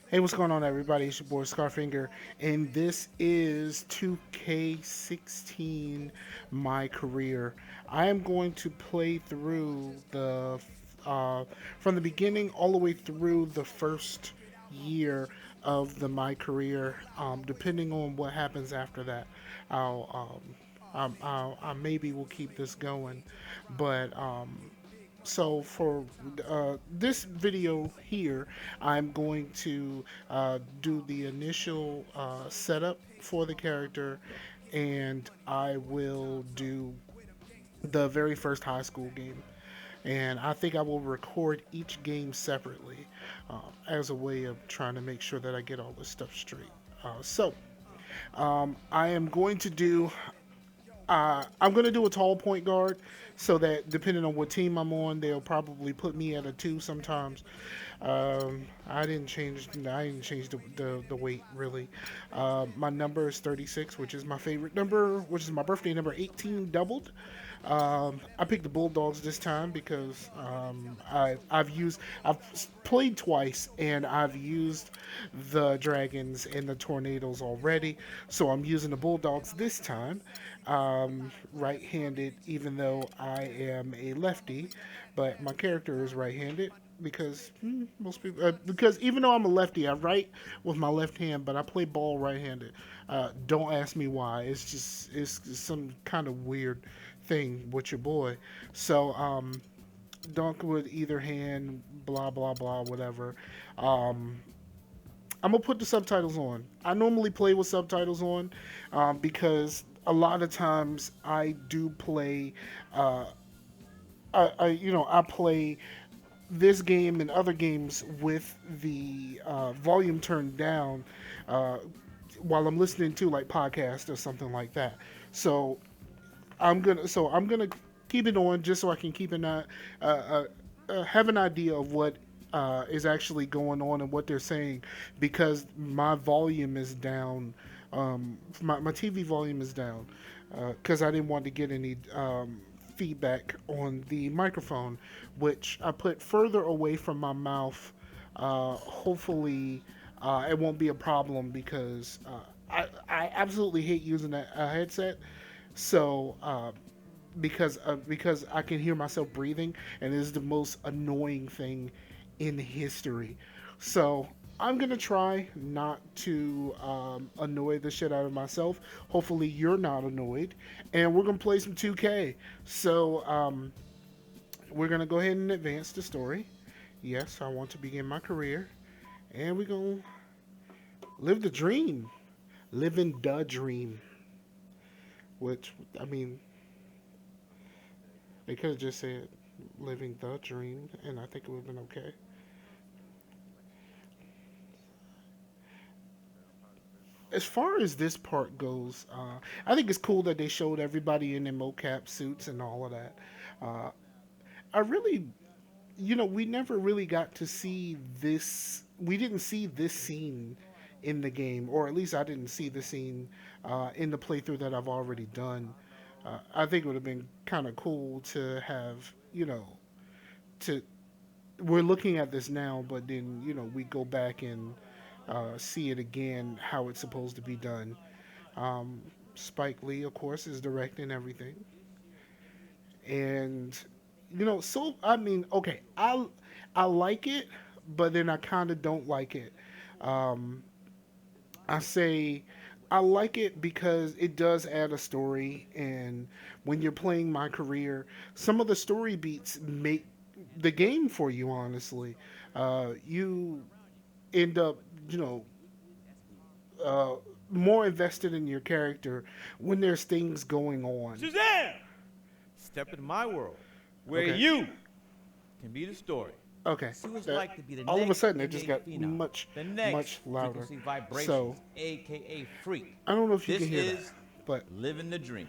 Hey, what's going on, everybody? It's your boy Scarfinger, and this is 2K16 My Career. I am going to play through from the beginning all the way through the first year of the My Career. Depending on what happens after that, I'll, I maybe will keep this going, but so for this video here, I'm going to do the initial setup for the character, and I will do the very first high school game. And I think I will record each game separately as a way of trying to make sure that I get all this stuff straight. I am going to do I'm going to do a tall point guard so that depending on what team I'm on, they'll probably put me at a two sometimes. I didn't change the weight really. My number is 36, which is my favorite number, which is my birthday number 18 doubled. I picked the Bulldogs this time because I've played twice and I've used the Dragons and the Tornadoes already, so I'm using the Bulldogs this time. Right-handed, even though I am a lefty, but my character is right-handed because most people because even though I'm a lefty, I write with my left hand, but I play ball right-handed. Don't ask me why. It's some kind of weird thing with your boy. So dunk with either hand, blah blah blah, whatever. Um, I'm gonna put the subtitles on. I normally play with subtitles on because a lot of times I do play. Uh, I play this game and other games with the volume turned down uh, while I'm listening to like podcast or something like that. So I'm gonna keep it on just so I can keep have an idea of what is actually going on and what they're saying because my volume is down. My TV volume is down because I didn't want to get any feedback on the microphone, which I put further away from my mouth. Hopefully, it won't be a problem because I absolutely hate using a headset. So, because I can hear myself breathing, and it is the most annoying thing in history. So I'm gonna try not to annoy the shit out of myself. Hopefully you're not annoyed, and we're gonna play some 2K. So we're gonna go ahead and advance the story. Yes, I want to begin my career, and we're gonna live the dream, living the dream. Which I mean, they could have just said living the dream, and I think it would have been okay. As far as this part goes, I think it's cool that they showed everybody in their mocap suits and all of that. Uh, I really, we never really got to see this. We didn't see this scene in the game, or at least I didn't see the scene in the playthrough that I've already done. I think it would have been kind of cool to have, to we're looking at this now, but then we go back and see it again how it's supposed to be done. Um, Spike Lee, of course, is directing everything, and so I mean, okay, I like it, but then I kind of don't like it. Um, I say I like it because it does add a story, and when you're playing my career, some of the story beats make the game for you. Honestly, you end up, you know, uh, more invested in your character when there's things going on. Shazam! Step into my world, where Okay. you can be the story. Okay. See what it's That like to be the all of a next sudden it just NBA got phenom, the next much louder. frequency So vibrations, aka freak. I don't know if you This can hear that, is but living the dream.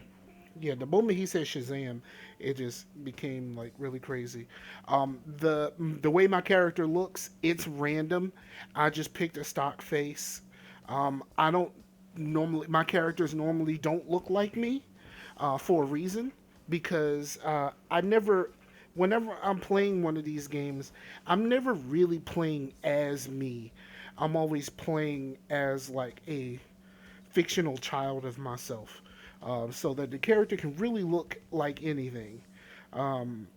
yeah, the moment he said Shazam, it just became like really crazy. The way my character looks, it's random. I just picked a stock face. I don't normally my characters normally don't look like me for a reason because I never. Whenever I'm playing one of these games, I'm never really playing as me. I'm always playing as like a fictional child of myself, so that the character can really look like anything. Um,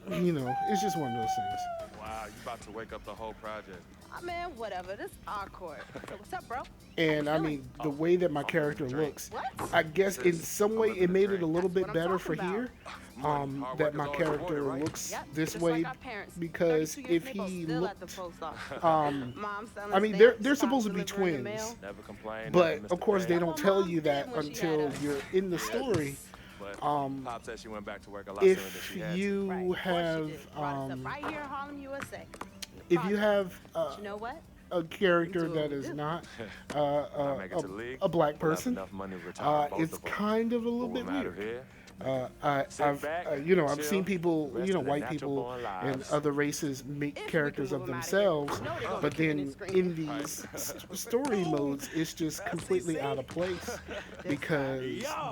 it's just one of those things. Wow, you about to wake up the whole project. Oh, man, whatever. This is our court. So what's up, bro? How you And I feeling? mean, the Oh, way that my I'm living the character dream. looks, What? I guess in Sis, some I'm way living it the made it a dream. little That's bit what I'm better talking for about. here. Money, hard That work is my always character rewarded, right? looks Yep, this just way like our parents. because 32 years if and they both he still at the looked, post office. um, Mom selling I mean, they're stamps, pops supposed to be delivering the twins, mail. Never complain, never but miss of a course they day. That's don't what tell mom you that did when she had until us. you're in the Yeah. story. But Um, Pop said she went back to work a lot sooner than if she had to. Right, you of course she have, did. Brought us up right here in Harlem, USA. if you Progress. have But you know what? a We character do what that we is do. not When I make it to the league, a black we'll have person, enough money to retire both it's of us. kind of a little But bit what matter weird. here, I've sit back, I've seen chill, people, rest of their white natural people born and lives. other races make If we can characters move of them out of here. themselves, You know they're gonna but be kicking and then screaming. in these story modes, it's just completely out of place because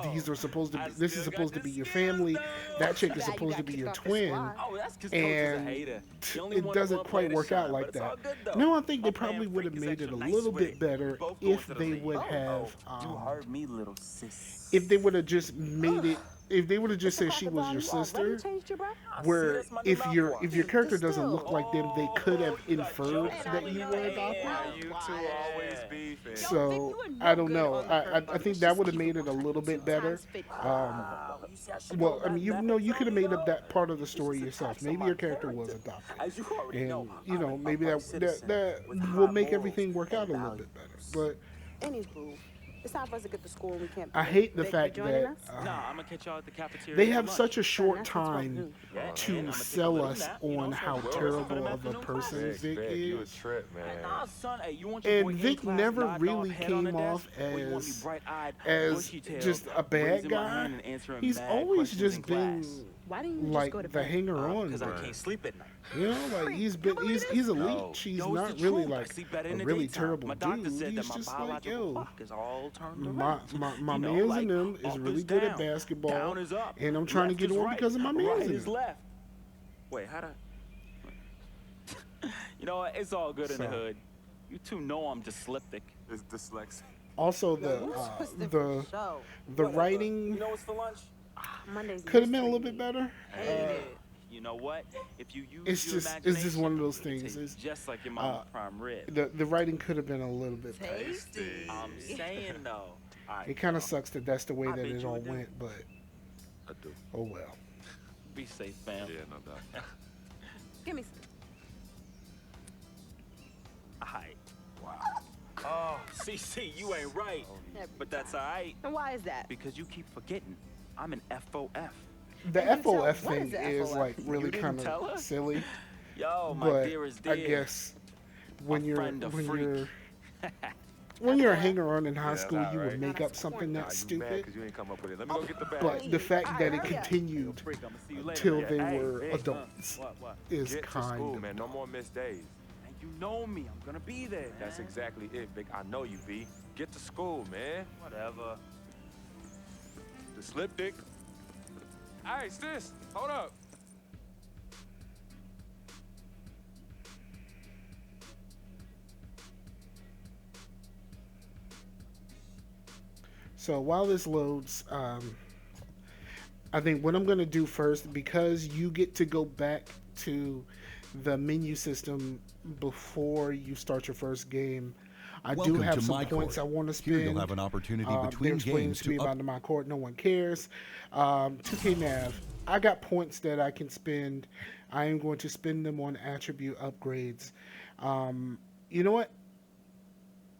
these are supposed to be. This is supposed to be your family. That chick is Bad you supposed to got be kicked your off the twin, squad. Oh, that's because coach is a and hater. He only it wanted doesn't one player quite to work out shine, like but it's all that. good though. No, I think My they probably man would have Frank is made it a extra nice little with bit it. better We both going if to the they league. would Oh, have. you heard me, little sis. If they would have just made it, if they would have just It's a said she was your crocodile. You already sister, changed your breath? Ah, see, where that's my new if your mouthwash. character Just doesn't still. look like them, they could have you got inferred jokes Man, I that didn't you know were that. adopted. Yeah, you two always Yeah. beefing. Yo, Vic, So you are no I don't good know. on the curve, I buddy. think Let's that just would have keep made it it a 100. little bit better. 2 times 50. You see how she Well, rolled I mean, that you back know, and you could have told me, made up though? that part of the story It's yourself. attached to Maybe my your character was character. adopted, As you already know, and I'm an maybe upright that citizen with will high make morals everything work out and a little bit better. values. But Anywho, it's time for us to get to school and we can't I be late. hate the Vic, you fact joining that us? Nah, I'm gonna catch y'all at the cafeteria they for have lunch. such a Son, short that's what's time new. Yeah, and to I'ma take a sell little us nap, on so how well rested for terrible them of a afternoon person classes. Vic You a is. trip, man. Nah, son, hey, you want your boy And A Vic class never nod really dog head on the came off desk, or you want me as bright-eyed, as bushy-tailed, just a bad raising my guy. hand and answering He's mad always questions in just been class? Why didn't you just like go to the bed? hanger on Because I bird. can't sleep at night. You know, like he's been he's elite. She's Yo, it's not the really truth. I like sleep better a in the really daytime. terrible My doctor dude. said He's that my just like, biological yo, clock is all turned my around. my You know, man's like in them is up really is good at down, basketball, down is up, and I'm trying to left get is on right, because of my man's right in is them. left. Wait, how'd I? You know what? It's all good in the So- hood. You two know I'm dyslexic. It's dyslexic. Also, What's the the show? the writing what's for lunch? Monday's could have been a mystery little bit meat. better. Hate it. You know what? If you use It's your just one of those imagination, things. it It's, tastes just like your mama's prime rib. the writing could have been a little bit better. Tasty. I'm saying though. All right, It kind of y'all. sucks that that's the way I that bet it you all would do. went, but I do. oh well. Be safe, fam. Yeah, no doubt. Give me some. Alright. Wow. Oh, CC, you ain't right. But that's alright, And why is that? because you keep forgetting. I'm an FOF. The And you tell- FOF what thing is the is FOF? like really You didn't kind tell of her? silly, Yo, my but dear is I dear. guess when A you're friend, a when freak. you're when you're a hanger on in high Yeah, school, nah, you would right? make Nah, up that's something corny. Nah, that's you mad stupid. because you ain't come up with it. Let me go get the bag. But the fact that it Alright, hurry up. continued Freak, I'ma see you later, till man. they Hey, were Vic, adults What? is Get to kind school, of man. No more missed days. And you know me. I'm gonna be there, man. That's exactly it, Vic. I know you, B. Get to school, man. Whatever. The slip dick. Hey, sis, hold up. So while this loads, I think what I'm going to do first, because you get to go back to the menu system before you start your first game, I do Welcome have to some My points I Court. want to Here spend. you'll have an opportunity They're between explaining games to me to about the My Court. No one cares. 2K Nav. I got points that I can spend. I am going to spend them on attribute upgrades. You know what?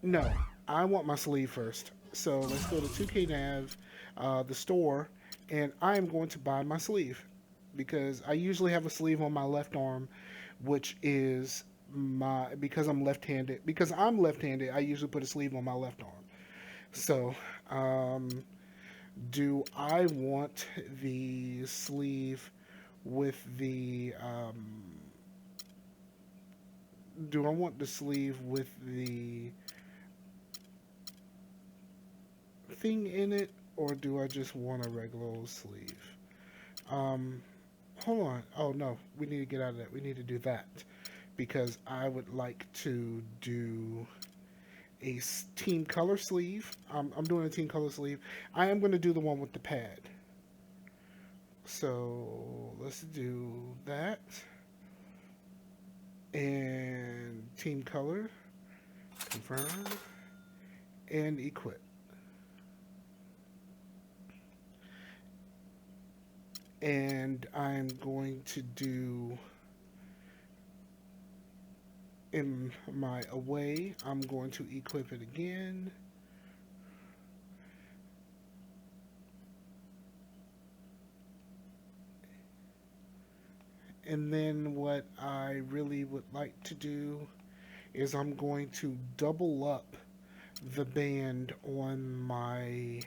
No, I want my sleeve first. So let's go to 2K Nav, the store, and I am going to buy my sleeve because I usually have a sleeve on my left arm, which is because I'm left-handed. Because I'm left-handed, I usually put a sleeve on my left arm. So, do I want the sleeve with the do I want the sleeve with the thing in it, or do I just want a regular old sleeve? Hold on. Oh no, we need to get out of that. We need to do that because I would like to do a team color sleeve. I'm doing a team color sleeve. I am going to do the one with the pad. So let's do that. And team color, confirm, and equip. And I'm going to do, in my away, I'm going to equip it again. And then what I really would like to do is I'm going to double up the band on my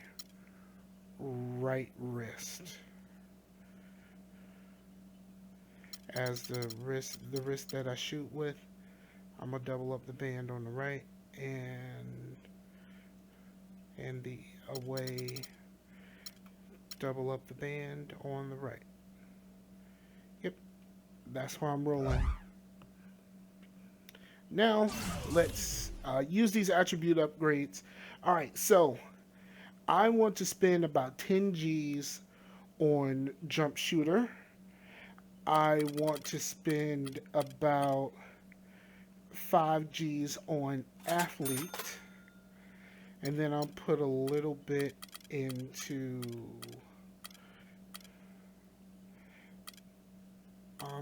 right wrist as the wrist that I shoot with. I'm gonna double up the band on the right and the away, double up the band on the right. Yep, that's why I'm rolling. Now let's use these attribute upgrades. All right, so I want to spend about 10 G's on jump shooter. I want to spend about 5 G's on athlete. And then I'll put a little bit into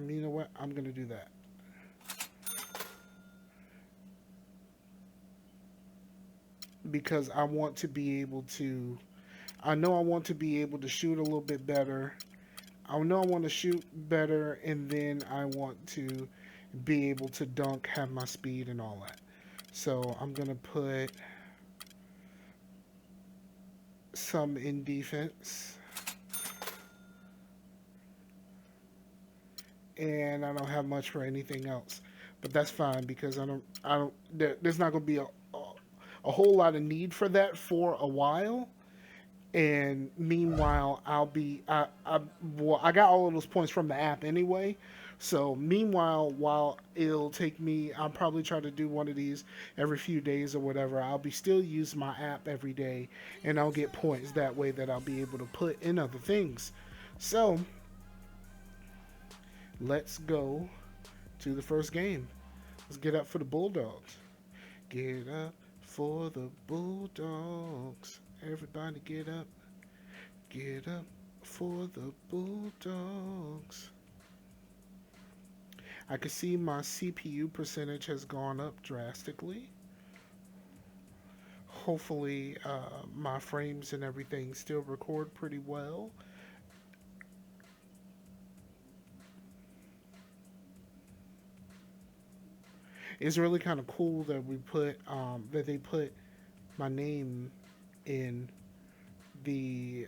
you know what? I'm gonna do that. Because I want to be able to, I know I want to be able to shoot a little bit better. I know I want to shoot better, and then I want to be able to dunk, have my speed and all that. So I'm going to put some in defense. And I don't have much for anything else. But that's fine because there's not going to be a whole lot of need for that for a while. And meanwhile, I got all of those points from the app anyway. So meanwhile, while it'll take me, I'll probably try to do one of these every few days or whatever. I'll be still use my app every day, and I'll get points that way that I'll be able to put in other things. So let's go to the first game. Let's get up for the Bulldogs. Get up for the Bulldogs. Everybody get up. Get up for the Bulldogs. I can see my CPU percentage has gone up drastically. Hopefully my frames and everything still record pretty well. It's really kind of cool that we put that they put my name in the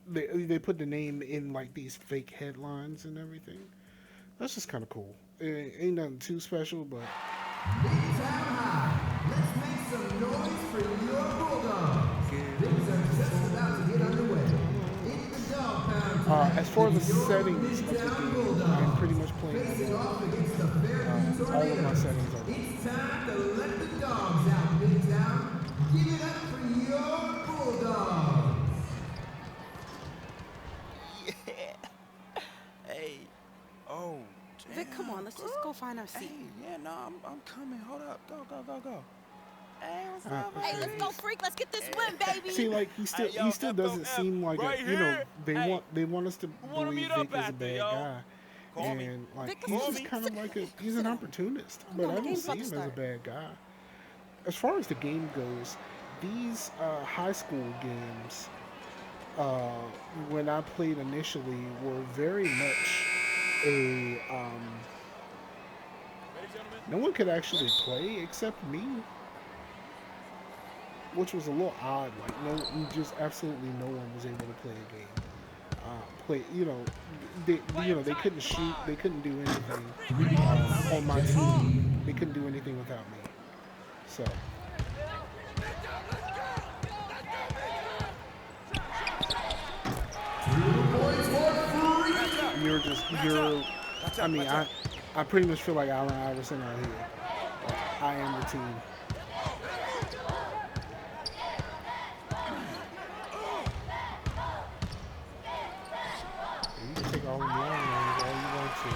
they put the name in like these fake headlines and everything. That's just kind of cool. It ain't nothing too special, but Big time high. Let's make some noise for your Bulldogs. Things are just about to get underway. It's the dog pound. as far as the settings of the game, I'm pretty much playing Facing off against the Fairview all of my settings are. It's time to let the dogs out, Big Town. Give it up for your Bulldogs. Yeah. Hey. Oh, damn. Vic, come on, let's just go find our seat. Hey, yeah, no, I'm coming. Hold up. Go. Hey, what's I up? Hey, let's go, freak. Let's get this win, baby. See, like he still Hey, yo, doesn't FOF, seem like right a, you know, here. they want us to wanna believe meet up Vic is a after, bad yo? guy. Call me. And like Vic, he's call just me. kind of like he's an opportunist, but on, I the don't game's see about him to as a start. bad guy. As far as the game goes, these high school games, when I played initially, were very much a no one could actually play except me, which was a little odd. Like just absolutely no one was able to play a game. They couldn't shoot, they couldn't do anything on my team. They couldn't do anything without me. So you're I mean, I pretty much feel like Allen Iverson out here. Like, I am the team. You can take all the long runs all you want to.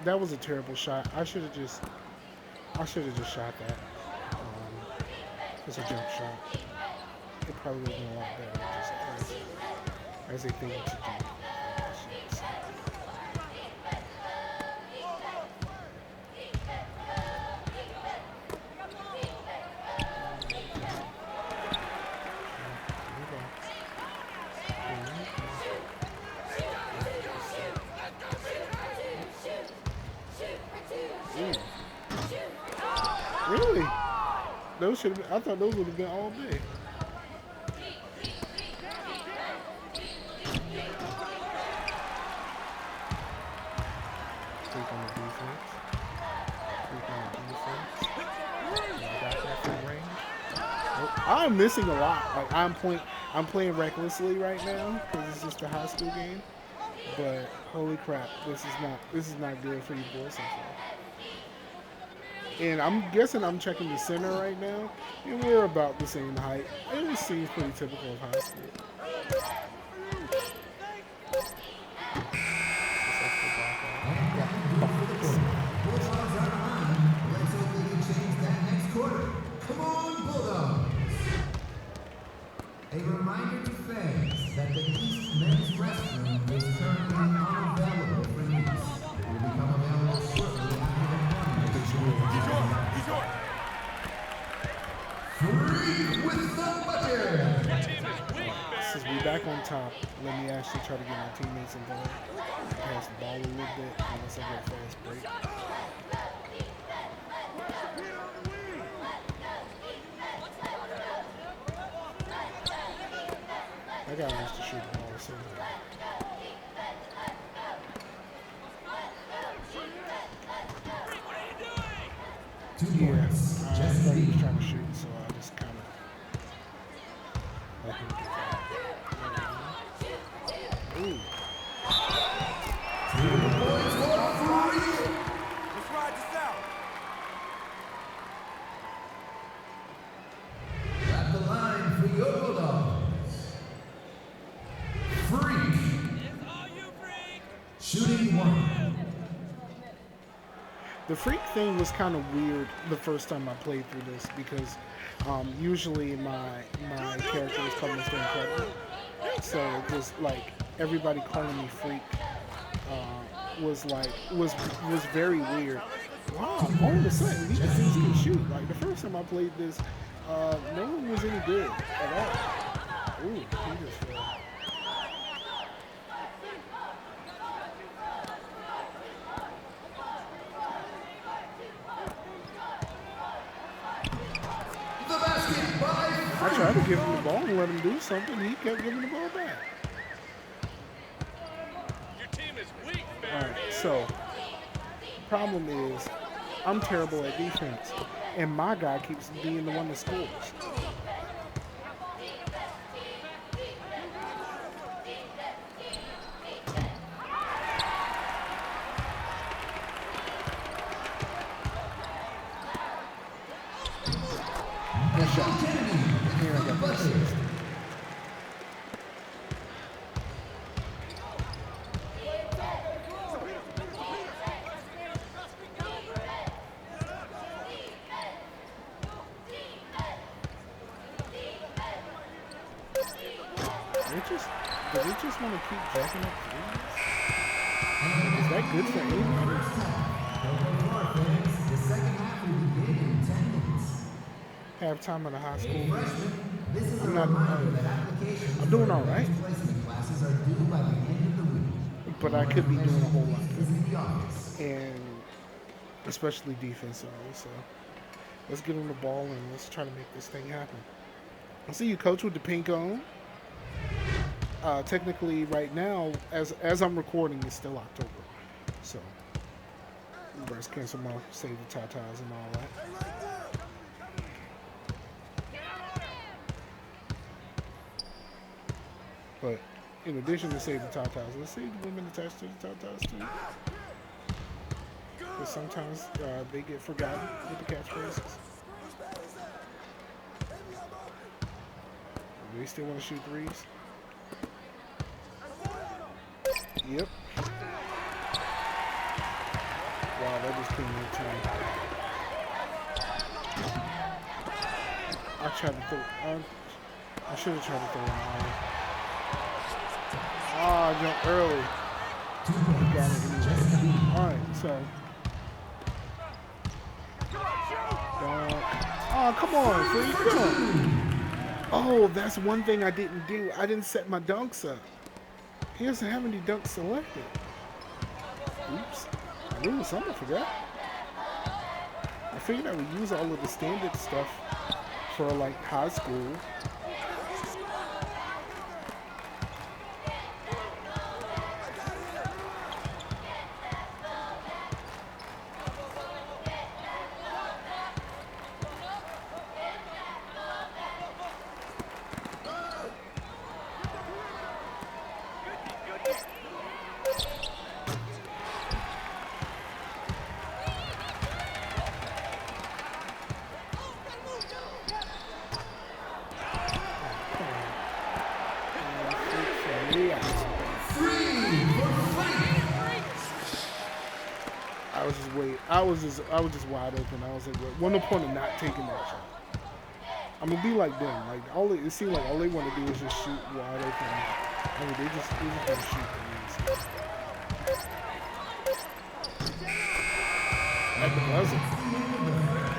That was a terrible shot. I should have just shot that. It's a jump shot. It probably would have been a lot better just as a thing to do. Really? Those should have been, I thought those would have been all day. Take on the defense. Take on the defense. I got that from range. Nope. I'm missing a lot. Like I'm playing recklessly right now because it's just a high school game. But holy crap, this is not good for you boys so far. And I'm guessing I'm checking the center right now, and we're about the same height. It seems pretty typical of high school. Let's hope they can change that next quarter. Come on, Bulldogs! A reminder to fans that the East Men's Restroom is currently unavailable for use. It will become available shortly after the tournament. Free with the bucket! Since we're back on top, let me actually try to get my teammates involved. Pass the ball a little bit unless I get a fast break. That guy wants to shoot the ball, so. Yeah, I thought he was trying to shoot, so I just kind of let him get that. Ooh. Let's ride this out. At the line for your Bulldogs. Freak. Shooting one. The freak thing was kind of weird the first time I played through this because usually my character was called Mr. Incredible, so it was like everybody calling me freak was very weird. Wow, all of a sudden these guys can shoot. Like the first time I played this, no one was any good at all. Ooh, he just fell. I tried to give him the ball and let him do something. He kept giving the ball back. Your team is weak, All right, so problem is I'm terrible at defense, and my guy keeps being the one that scores. Good shot. Here I got the assist. Do they just want to keep jacking up threes? Is that good for anybody? The second half will begin in 10 minutes. Halftime of the high school. This is a I'm not. reminder that applications I'm doing for all right, placement classes are due by the end of the week. but I could be doing a whole lot Is in the office. better, and especially defensively. So let's get on the ball and let's try to make this thing happen. I see you, coach, with the pink on. Technically, right now, as I'm recording, it's still October, so breast cancer month, save the tatas and all that. But in addition to save the tatas, let's save the women attached to the tatas too. Because sometimes they get forgotten with the catchphrases. They still want to shoot threes. Yep. Wow, that just came in too. I tried to throw. I should have tried to throw an iron. Ah, I jumped early. Got it anyway. All right, so. Oh, come on, freak. Come on. Oh, that's one thing I didn't do. I didn't set my dunks up. He doesn't have any dunks selected. Oops. I knew something, I forgot. I figured I would use all of the standard stuff for like high school. I was just wide open. I was like, what no point in not taking that shot? I'm gonna be like them. Like it seemed like all they want to do is just shoot wide open. I mean, they just want to shoot threes. At the buzzer.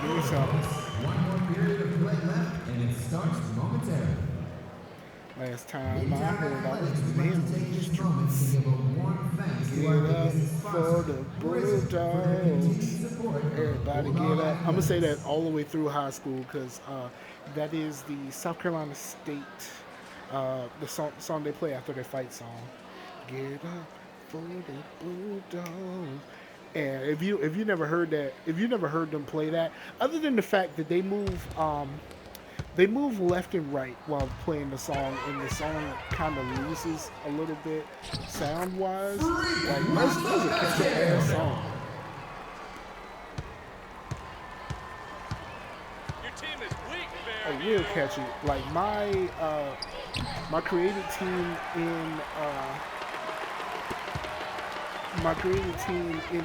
Give me some. One more period of play left, and it starts momentarily. Last time I heard, I was the man Take in the this streets. moment to give a warm thanks to our Get up biggest for sponsor, the Hoodrich, for their continued Bulldogs. support of Everybody get Bulldog up. I'm going to say that athletics. all the way through high school because that is the South Carolina State, the song they play after their fight song. Get up for the Bulldogs. And if you never heard that, if you never heard them play that, other than the fact that they move left and right while playing the song, and the song kind of loses a little bit sound-wise. Like, that's a catchy-ass song. Your team is weak, A Bear. real catchy. Like, my creative team in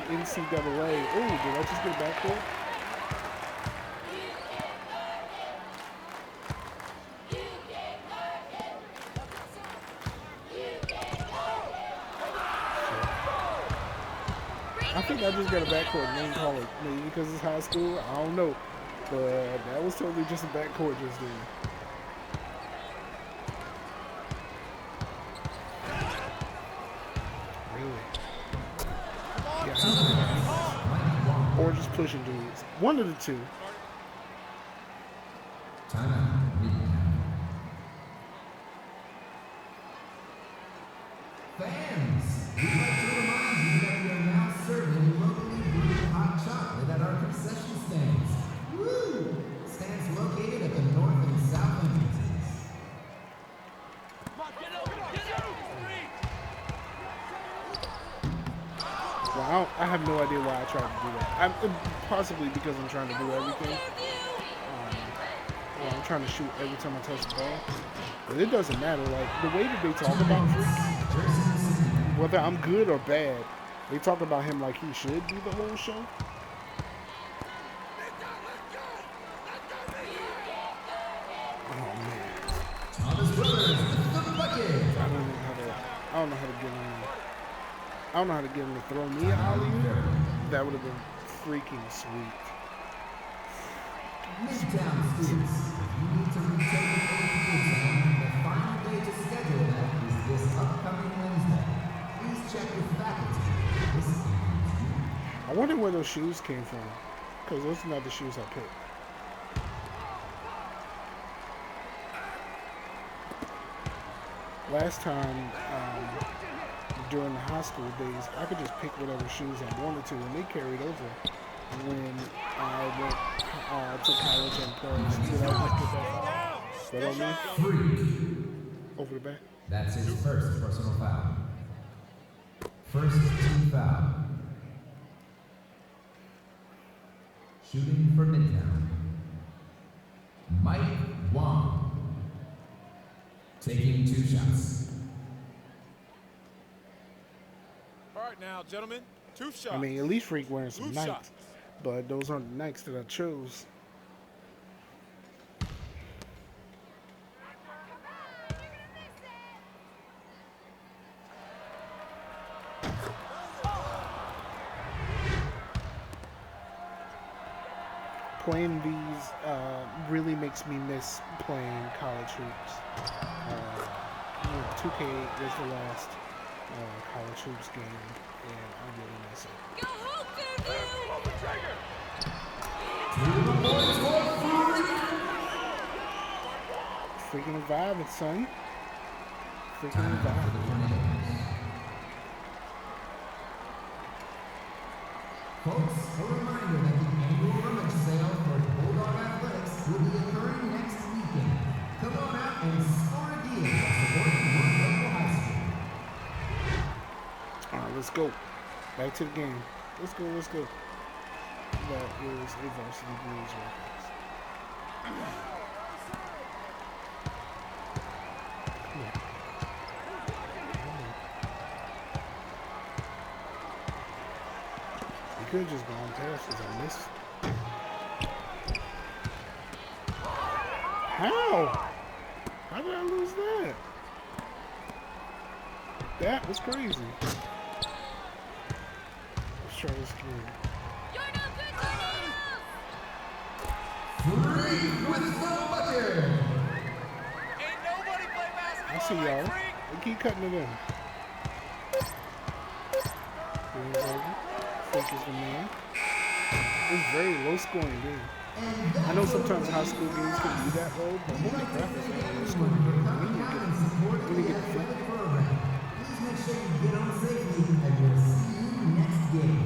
NCAA. Oh, did I just get back there? I think I just got a backcourt name call it maybe because it's high school. I don't know. But that was totally just a backcourt just then. Really? Yeah. Or just pushing dudes. One of the two. Timeout. Fans, we'd like to remind you that we are now serving locally brewed hot chocolate at our concession stands. Woo! Stands located at the north and south entrances. Well, I have no idea why I tried to do that. Possibly because I'm trying to do everything. I'm trying to shoot every time I touch the ball. But it doesn't matter. Like, the way that they talk about Freak, whether I'm good or bad, they talk about him like he should be the whole show. Oh, man. Thomas Brothers, the bucket. I don't know how to get him. I don't know how to get him to throw me a alley-oop. That would have been freaking sweet. Midtown students, if you need to retake an exam, the final day to schedule that is this upcoming Wednesday. Please check with faculty. This is I wonder where those shoes came from, because those are not the shoes I picked. Last time, during the high school days, I could just pick whatever shoes I wanted to, and they carried over when I went to college and pros. Did I pick that? That on me? Over the back. That's his first personal foul. First team foul. Shooting for Midtown. Mike Wong. Taking 2 shots. All right, now, gentlemen, 2 shots. I mean, at least Freak wearing some 2 Nikes, shots. but those aren't the Nikes that I chose. Playing these really makes me miss playing college hoops. 2K was the last college hoops game, and I really miss it. Go Hoop, Freaking reviving, son. Freaking Timeout for the reviving. Tornadoes. Folks, a reminder that the annual rummage sale for Bulldog Athletics will be occurring next weekend. Come on out and score a deal by supporting your local high school. All right, let's go. Back to the game. Let's go, let's go. That is a Varsity Blues reference. Come on. You could have just gone past because I missed. How? How did I lose that? That was crazy. Let's try this again. You're no good, Tornadoes! Freak with the bucket. Ain't nobody play I basketball see like y'all. Freak. We keep cutting it in. Game's over. Freak is the man. It's very low scoring game. I know sometimes high school games can be that low, but holy crap, it's not low scoring game. We need to get the fit. Please make sure you get on safely, and we'll see you next game.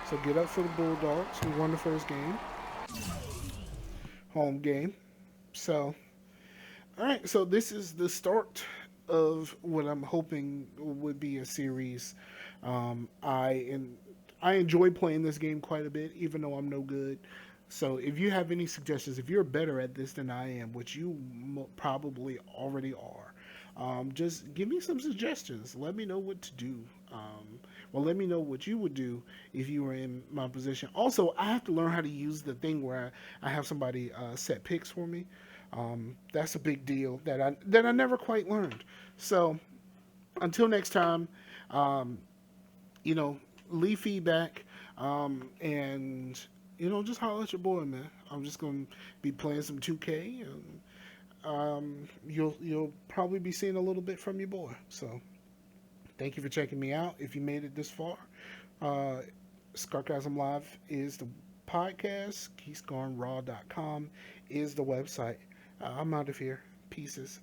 So get up for the Bulldogs. We won the first game. Home game. So, all right. So this is the start of what I'm hoping would be a series. I enjoy playing this game quite a bit, even though I'm no good. So if you have any suggestions, if you're better at this than I am, which you probably already are, just give me some suggestions. Let me know what to do. Well, let me know what you would do if you were in my position. Also, I have to learn how to use the thing where I have somebody set picks for me. That's a big deal that I never quite learned. So until next time, you know, leave feedback, and just holler at your boy, man. I'm just gonna be playing some 2K, and you'll probably be seeing a little bit from your boy. So thank you for checking me out. If you made it this far, Scarcasm Live is the podcast. KeysGoneRaw.com is the website. I'm out of here. Pieces.